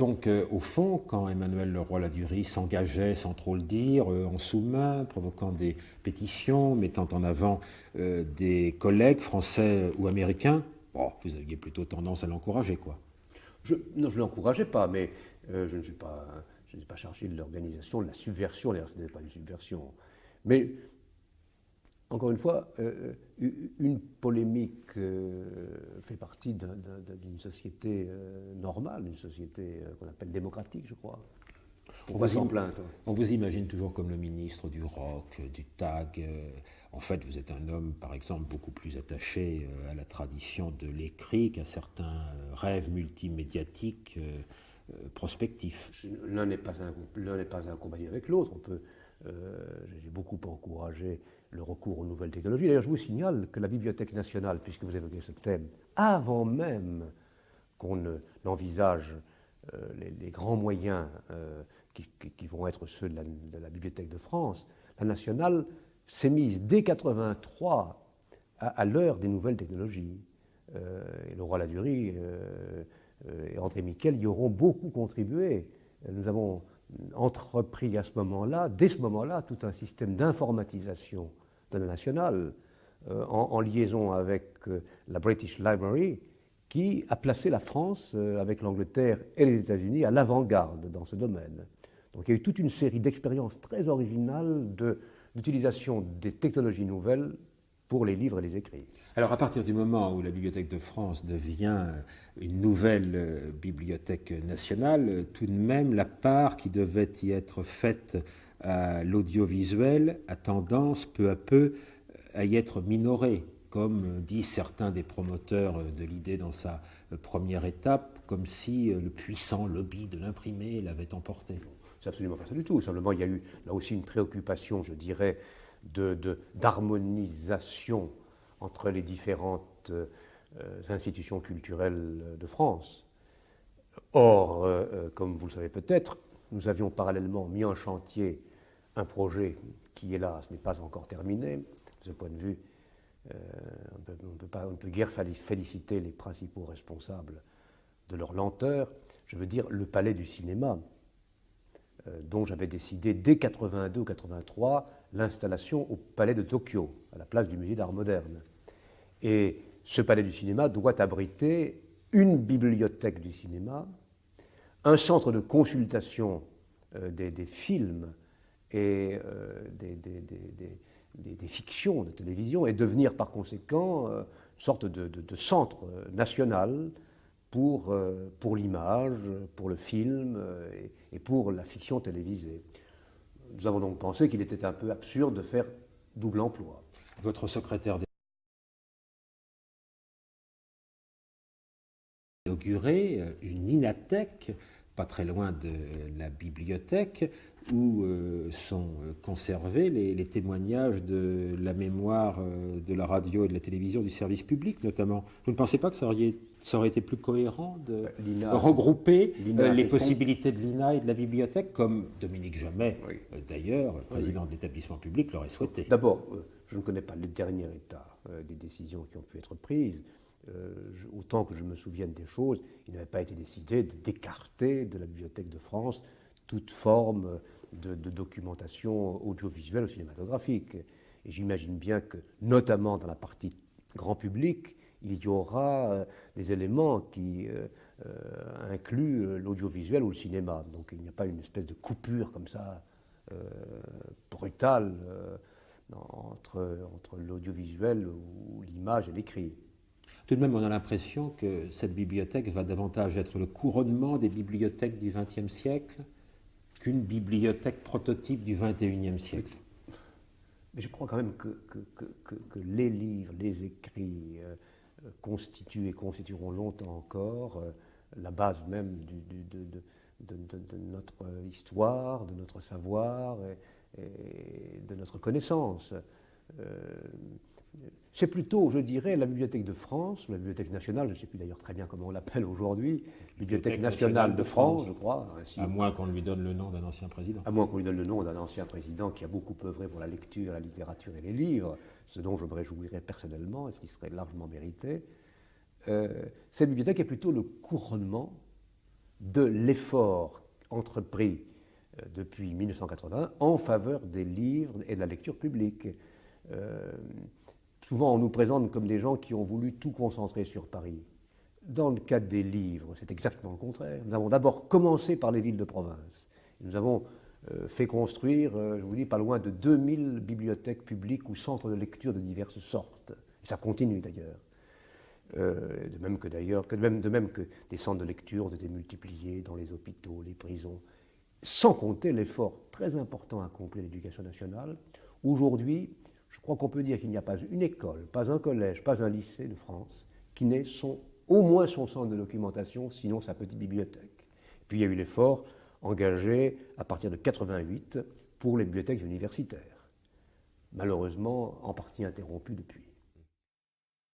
Donc, au fond, quand Emmanuel Leroy-Ladurie s'engageait, sans trop le dire, en sous-main, provoquant des pétitions, mettant en avant des collègues français ou américains, bon, vous aviez plutôt tendance à l'encourager, quoi. Non, je ne l'encourageais pas, mais je ne suis pas chargé de l'organisation, de la subversion. D'ailleurs, ce n'est pas une subversion. Mais encore une fois, une polémique fait partie d'une société normale, d'une société qu'on appelle démocratique, je crois. Pourquoi s'en plaindre? On vous imagine toujours comme le ministre du rock, du tag. En fait, vous êtes un homme, par exemple, beaucoup plus attaché à la tradition de l'écrit qu'à certains rêves multimédiatiques prospectifs. L'un n'est pas incompatible avec l'autre. J'ai beaucoup encouragé le recours aux nouvelles technologies. D'ailleurs, je vous signale que la Bibliothèque nationale, puisque vous évoquez ce thème, avant même qu'on n'envisage les grands moyens qui vont être ceux de la Bibliothèque de France, la nationale s'est mise dès 1983 à l'heure des nouvelles technologies. Et Leroy-Ladurie et André Miquel y auront beaucoup contribué. Nous avons entrepris à ce moment-là, dès ce moment-là, tout un système d'informatisation de la nationale en liaison avec la British Library, qui a placé la France, avec l'Angleterre et les États-Unis, à l'avant-garde dans ce domaine. Donc il y a eu toute une série d'expériences très originales d'utilisation des technologies nouvelles pour les livres et les écrits. Alors à partir du moment où la Bibliothèque de France devient une nouvelle bibliothèque nationale, tout de même la part qui devait y être faite à l'audiovisuel a tendance peu à peu à y être minorée, comme disent certains des promoteurs de l'idée dans sa première étape, comme si le puissant lobby de l'imprimé l'avait emporté. C'est absolument pas ça du tout. Simplement, il y a eu là aussi une préoccupation, je dirais, d'harmonisation entre les différentes institutions culturelles de France. Or, comme vous le savez peut-être, nous avions parallèlement mis en chantier un projet qui, hélas, n'est pas encore terminé. De ce point de vue, on ne peut guère féliciter les principaux responsables de leur lenteur. Je veux dire le Palais du cinéma, dont j'avais décidé dès 82 ou 83 l'installation au Palais de Tokyo, à la place du Musée d'Art moderne. Et ce Palais du cinéma doit abriter une bibliothèque du cinéma, un centre de consultation des films et des fictions de télévision, et devenir par conséquent une sorte de centre national pour l'image, pour le film et pour la fiction télévisée. Nous avons donc pensé qu'il était un peu absurde de faire double emploi. Votre secrétaire inauguré une inathèque, pas très loin de la bibliothèque, où sont conservés les témoignages de la mémoire de la radio et de la télévision du service public, notamment. Vous ne pensez pas que ça aurait été plus cohérent de regrouper les possibilités de l'INA et de la bibliothèque, comme Dominique Jamais, oui. D'ailleurs, président de l'établissement public, l'aurait souhaité? D'abord, je ne connais pas le dernier état des décisions qui ont pu être prises. Autant que je me souvienne des choses, il n'avait pas été décidé d'écarter de la Bibliothèque de France toute forme de documentation audiovisuelle ou cinématographique. Et j'imagine bien que, notamment dans la partie grand public, il y aura des éléments qui incluent l'audiovisuel ou le cinéma. Donc il n'y a pas une espèce de coupure comme ça, brutale, entre l'audiovisuel ou l'image et l'écrit. Tout de même, on a l'impression que cette bibliothèque va davantage être le couronnement des bibliothèques du XXe siècle qu'une bibliothèque prototype du XXIe siècle. Mais je crois quand même que les livres, les écrits constituent et constitueront longtemps encore la base même de notre histoire, de notre savoir et de notre connaissance. C'est plutôt, je dirais, la Bibliothèque de France, ou la Bibliothèque nationale, je ne sais plus d'ailleurs très bien comment on l'appelle aujourd'hui, Bibliothèque nationale de France, je crois. À moins qu'on lui donne le nom d'un ancien président. À moins qu'on lui donne le nom d'un ancien président qui a beaucoup œuvré pour la lecture, la littérature et les livres, ce dont je me réjouirais personnellement et ce qui serait largement mérité. Cette bibliothèque est plutôt le couronnement de l'effort entrepris depuis 1980 en faveur des livres et de la lecture publique. Souvent, on nous présente comme des gens qui ont voulu tout concentrer sur Paris. Dans le cadre des livres, c'est exactement le contraire. Nous avons d'abord commencé par les villes de province. Nous avons fait construire, je vous dis, pas loin de 2000 bibliothèques publiques ou centres de lecture de diverses sortes. Et ça continue d'ailleurs. De même que des centres de lecture ont été multipliés dans les hôpitaux, les prisons, sans compter l'effort très important accompli à l'éducation nationale. Aujourd'hui, je crois qu'on peut dire qu'il n'y a pas une école, pas un collège, pas un lycée de France qui n'ait au moins son centre de documentation, sinon sa petite bibliothèque. Puis il y a eu l'effort engagé à partir de 1988 pour les bibliothèques universitaires, malheureusement en partie interrompu depuis.